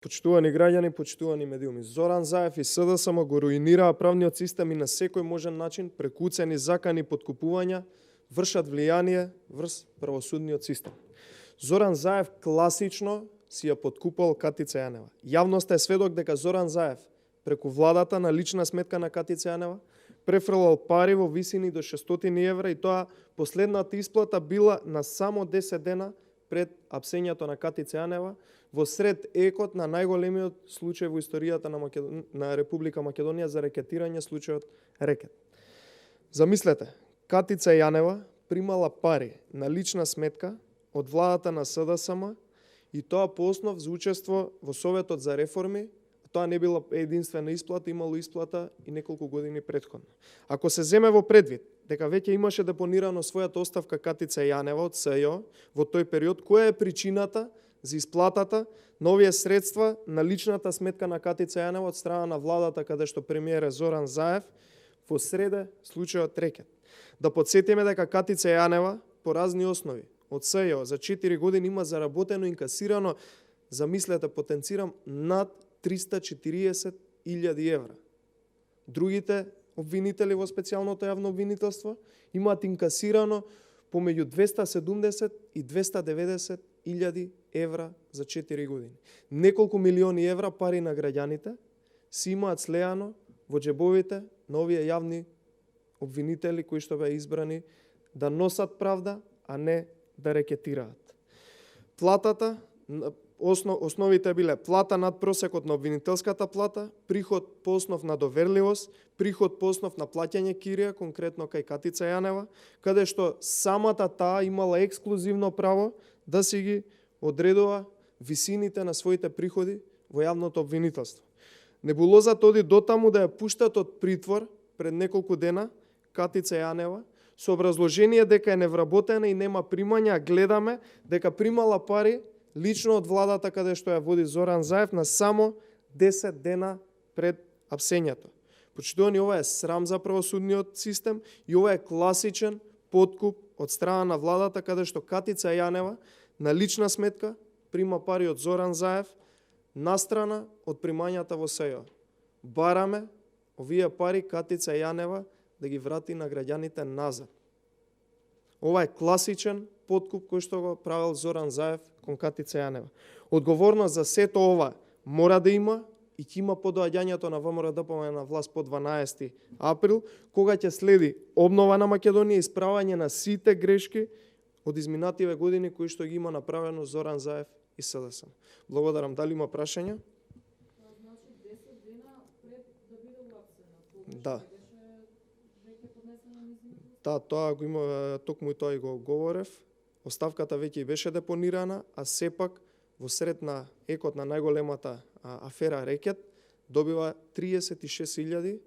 Почитувани граѓани, почитувани медиуми, Зоран Заев и СДСМ го руинираа правниот систем и на секој можен начин, преку уцени, закани, подкупувања, вршат влијание врз правосудниот систем. Зоран Заев класично си ја подкупал Катица Јанева. Јавноста е сведок дека Зоран Заев преку владата на лична сметка на Катица Јанева префрлал пари во висини до 600 евра и тоа последната исплата била на само 10 дена пред апсењето на Катица Јанева во сред екот на најголемиот случај во историјата на Република Македонија за рекетирање, случајот рекет. Замислете, Катица Јанева примала пари на лична сметка од владата на СДСМ и тоа по основ за учество во Советот за реформи. Тоа не била единствена исплата, имало исплата и неколку години претходно. Ако се земе во предвид дека веќе имаше депонирано својата оставка Катица Јанева од СЈО во тој период, која е причината за исплатата на овие средства на личната сметка на Катица Јанева од страна на владата, каде што премиер е Зоран Заев, во среде случајот рекет. Да подсетиме дека Катица Јанева по разни основи од СЈО за 4 години има заработено и инкасирано, замислете, потенцирам, над 340.000 евра. Другите обвинители во специјалното јавно обвинителство имаат инкасирано помеѓу 270 и 290.000 евра за 4 години. Неколку милиони евра пари на граѓаните си имаат слеано во џебовите на овие јавни обвинители кои што беа избрани да носат правда, а не да рекетираат. Платата, основите биле плата над просекот на обвинителската плата, приход по основ на доверливост, приход по основ на плаќање кирија, конкретно кај Катица Јанева, каде што самата таа имала ексклузивно право да си ги одредува висините на своите приходи во јавното обвинителство. Небулозата оди дотаму да ја пуштат од притвор пред неколку дена Катица Јанева со образложение дека е невработена и нема примања, а гледаме дека примала пари лично од владата каде што ја води Зоран Заев на само 10 дена пред апсењето. Почитувани, ова е срам за правосудниот систем и ова е класичен подкуп од страна на владата каде што Катица Јанева на лична сметка прима пари од Зоран Заев настрана од примањата во СЈО. Бараме овие пари Катица Јанева да ги врати на граѓаните назад. Ова е класичен подкуп кој што го правил Зоран Заев кон Катица Јанева. Одговорност за сето ова мора да има и ќе има по доаѓањето на ВМРО-ДПМН на власт по 12 април, кога ќе следи обнова на Македонија и исправање на сите грешки од изминативе години кои што ги има направено Зоран Заев и СДСМ. Благодарам. Дали има прашања? Значи 10 дена пред да биде уапсена. Да. Веќе поднесена низ. Да, тоа го има, токму и тоа и го говорев. Оставката веќе беше депонирана, а сепак во сред на екот на најголемата афера Рекет добива 36.000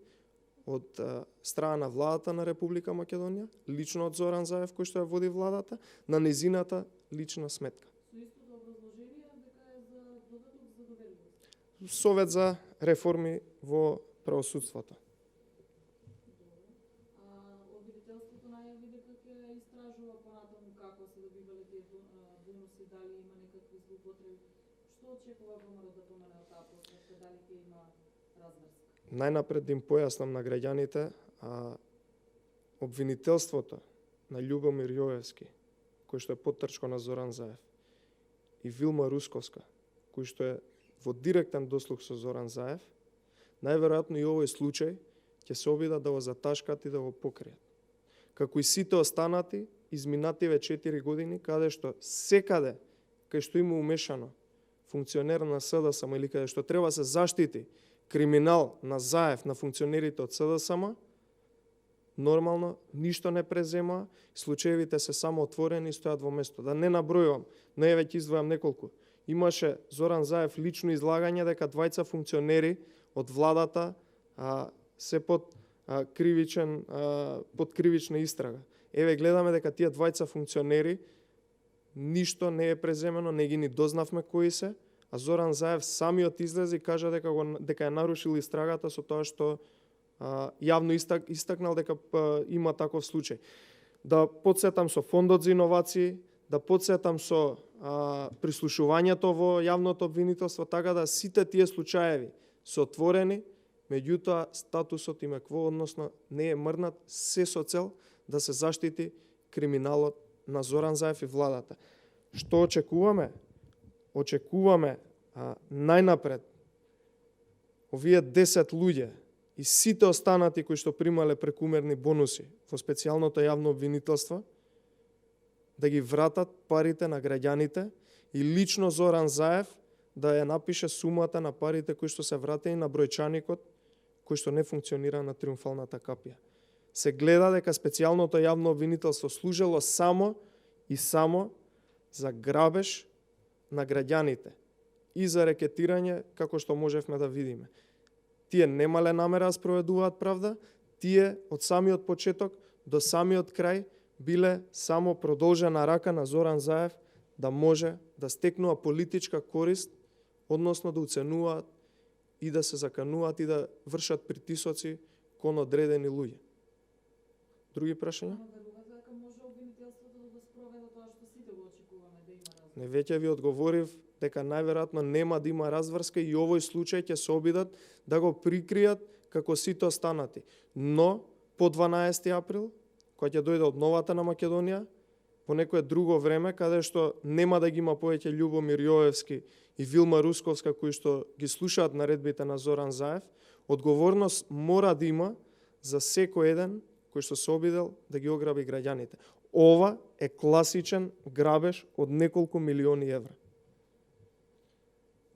од страна на владата на Република Македонија, лично од Зоран Заев кој што ја води владата, на незината лична сметка. Со истото образложение дека е за додаток за доверливост. Совет за реформи во правосудството. Обвинителството најави дека ќе истражува понатаму како се добивале тие бонуси, дали има некакви злоупотреби. Што очекува ВМРО-ДПМН од таа постапка, дали ќе има разврска? Најнапред да им појаснам на граѓаните, обвинителството на Љубомир Јовевски, кој што е поттрчко на Зоран Заев, и Вилма Русковска, кој што е во директен дослуг со Зоран Заев, најверојатно и овој случај ќе се обидат да го заташкат и да го покријат. Како и сите останати изминативе 4 години, каде што секаде кај што има умешано функционер на СДСМ или каде што треба се заштити криминал на Заев, на функционерите од СДСМ, нормално ништо не презема, случаевите се само отворени и стојат во место. Да не набројувам, но ја веќе издвојам неколку. Имаше Зоран Заев лично излагање дека двајца функционери од владата се под кривична истрага. Еве гледаме дека тие двајца функционери ништо не е преземено, не ги ни дознавме кои се, а Зоран Заев самиот излезе и кажа дека ја нарушил истрагата со тоа што јавно истакнал дека има таков случај. Да подсетам со фондот за иновации, да подсетам со прислушувањето во јавното обвинителство, така да сите тие случаеви се отворени, меѓутоа статусот им е кво, односно не е мрнат, се со цел да се заштити криминалот на Зоран Заев и владата. Што очекуваме? Очекуваме најнапред овие 10 луѓе и сите останати кои што примале прекумерни бонуси во специјалното јавно обвинителство да ги вратат парите на граѓаните и лично Зоран Заев да ја напише сумата на парите кои што се вратени на бројчаникот кој што не функционира на Триумфалната капија. Се гледа дека специјалното јавно обвинителство служело само и само за грабеж на граѓаните и за рекетирање, како што можевме да видиме. Тие немале намера да спроведуваат правда, тие од самиот почеток до самиот крај биле само продолжена рака на Зоран Заев да може да стекнува политичка корист, односно да уценуваат и да се закануваат и да вршат притисоци кон одредени луѓе. Други прашања? Верувате дека може обвинителството да го спроведе тоа што сите го очекуваме да има разврска? Не, веќе ви одговорив дека најверојатно нема да има разврска и овој случај ќе се обидат да го прикријат како сите останати. Но по 12 април, кога ќе дојде од новата на Македонија, по некое друго време, каде што нема да ги има повеќе Љубомир Јовевски и Вилма Русковска, кои што ги слушаат наредбите на Зоран Заев, одговорност мора да има за секој еден кој што се обидел да ги ограби граѓаните. Ова е класичен грабеж од неколку милиони евра.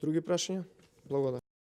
Други прашања? Благодарам.